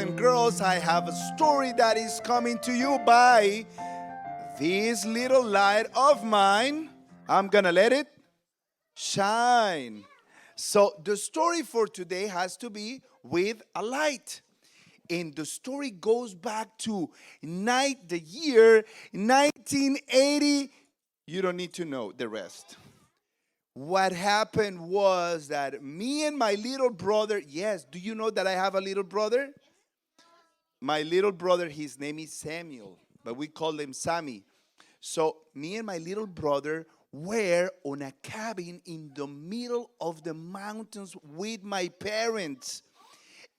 and girls, I have a story that is coming to you by this little light of mine. I'm gonna let it shine. So, the story for today has to be with a light. And the story goes back to the year 1980. You don't need to know the rest. What happened was that me and my little brother, yes, do you know that I have a little brother? My little brother, his name is Samuel, but we call him Sammy. So me and my little brother were on a cabin in the middle of the mountains with my parents.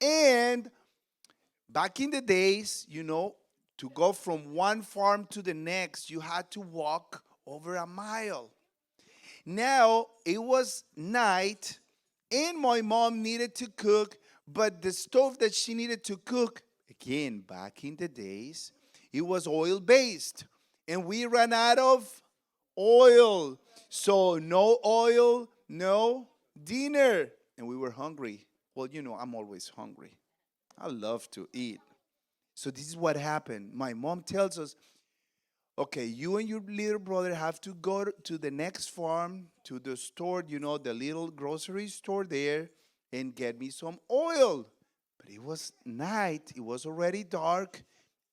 And back in the days, to go from one farm to the next, you had to walk over a mile. Now it was night, and my mom needed to cook, but the stove that she needed to cook, again, back in the days, it was oil based. And we ran out of oil. So no oil, no dinner. And we were hungry. Well, I'm always hungry. I love to eat. So this is what happened. My mom tells us, okay, you and your little brother have to go to the next farm, to the store, the little grocery store there, and get me some oil. But it was night, it was already dark,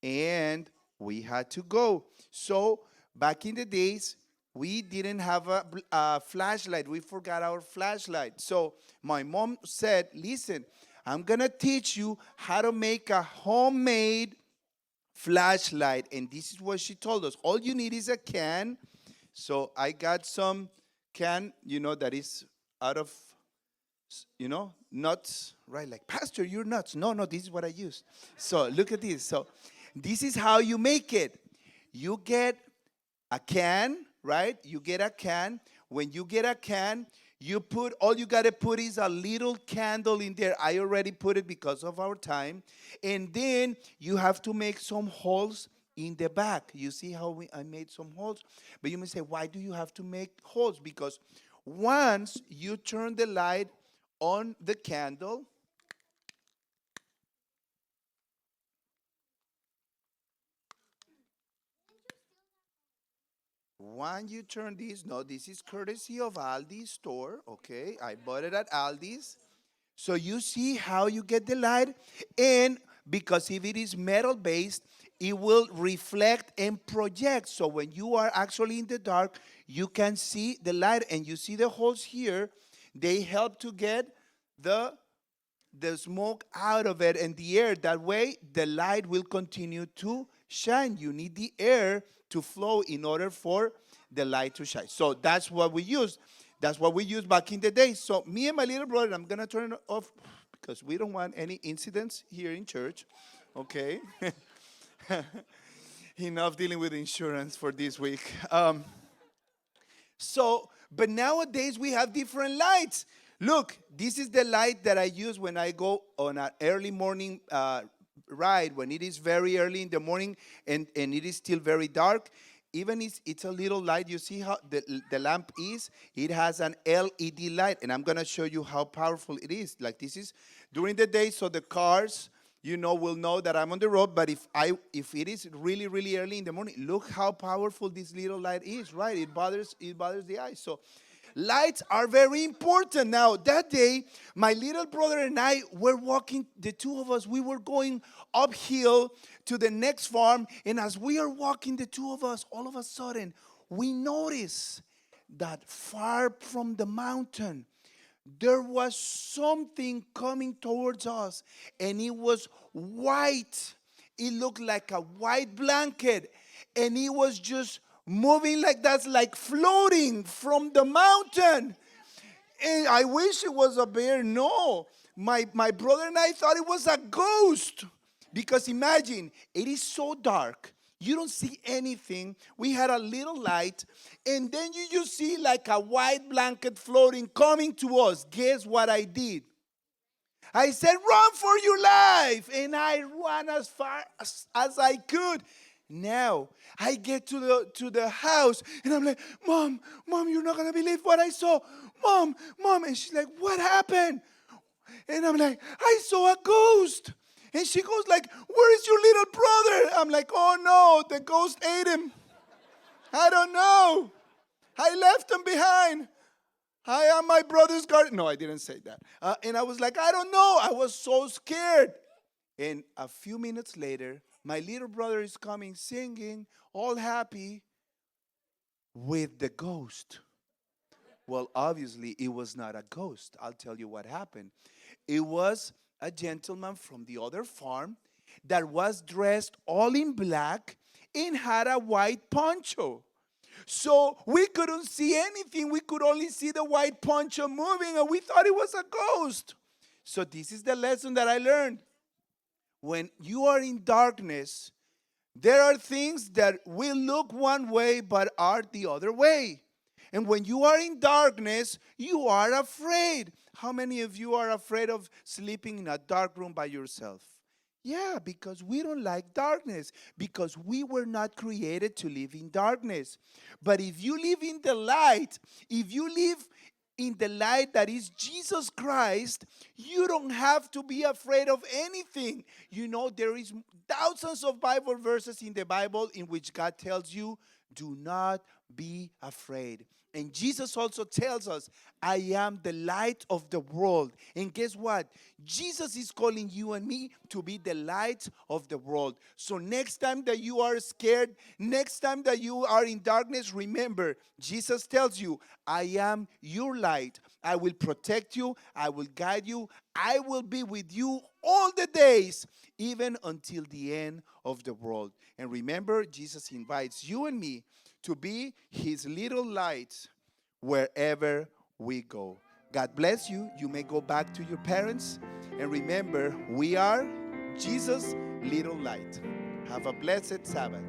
and we had to go. So, back in the days, we didn't have a flashlight. We forgot our flashlight. So, my mom said, listen, I'm going to teach you how to make a homemade flashlight. And this is what she told us. All you need is a can. So I got some can, that is out of, nuts, right? Like, Pastor, you're nuts. No, no, this is what I use. So look at this. So this is how you make it. You get a can, right? You get a can. When you get a can, all you got to put is a little candle in there. I already put it because of our time. And then you have to make some holes in the back. You see how I made some holes? But you may say, why do you have to make holes? Because once you turn the light on the candle, when you turn this, no, this is courtesy of Aldi's store, okay? I bought it at Aldi's. So you see how you get the light, and because if it is metal based, it will reflect and project. So when you are actually in the dark, you can see the light, and you see the holes here. They help to get the smoke out of it and the air. That way, the light will continue to shine. You need the air to flow in order for the light to shine. So that's what we use. That's what we used back in the day. So me and my little brother, I'm going to turn it off because we don't want any incidents here in church. Okay? Enough dealing with insurance for this week. But nowadays we have different lights. Look, this is the light that I use when I go on an early morning ride, when it is very early in the morning and it is still very dark. Even it's a little light. You see how the lamp is? It has an LED light, and I'm going to show you how powerful it is. Like, this is during the day, so the cars, will know that I'm on the road. But if it is really, really early in the morning, look how powerful this little light is, right? It bothers the eyes. So lights are very important. Now, that day, my little brother and I were walking, the two of us, we were going uphill to the next farm. And as we are walking, the two of us, all of a sudden, we notice that far from the mountain, there was something coming towards us. And it was white. It looked like a white blanket. And it was just moving like that, like floating from the mountain. And I wish it was a bear. No, my brother and I thought it was a ghost. Because imagine, it is so dark. You don't see anything. We had a little light. And then you just see like a white blanket floating coming to us. Guess what I did? I said, run for your life. And I ran as far as I could. Now, I get to the house, and I'm like, Mom, you're not going to believe what I saw. Mom. And she's like, what happened? And I'm like, I saw a ghost. And she goes like, where is your little brother? I'm like, oh no, the ghost ate him. I don't know. I left him behind. I am my brother's guardian. No, I didn't say that. And I was like, I don't know. I was so scared. And a few minutes later, my little brother is coming singing, all happy, with the ghost. Well, obviously, it was not a ghost. I'll tell you what happened. It was a gentleman from the other farm that was dressed all in black and had a white poncho. So we couldn't see anything. We could only see the white poncho moving, and we thought it was a ghost. So this is the lesson that I learned. When you are in darkness, there are things that will look one way but are the other way. And when you are in darkness, you are afraid. How many of you are afraid of sleeping in a dark room by yourself? Yeah, because we don't like darkness, because we were not created to live in darkness. But if you live in the light, if you live in the light that is Jesus Christ, you don't have to be afraid of anything. You know, there is thousands of Bible verses in the Bible in which God tells you, do not be afraid. And Jesus also tells us, I am the light of the world. And guess what? Jesus is calling you and me to be the light of the world. So next time that you are scared, next time that you are in darkness, remember, Jesus tells you, I am your light. I will protect you. I will guide you. I will be with you all the days, even until the end of the world. And remember, Jesus invites you and me to be his little lights wherever we go. God bless you. You may go back to your parents. And remember, we are Jesus' little light. Have a blessed Sabbath.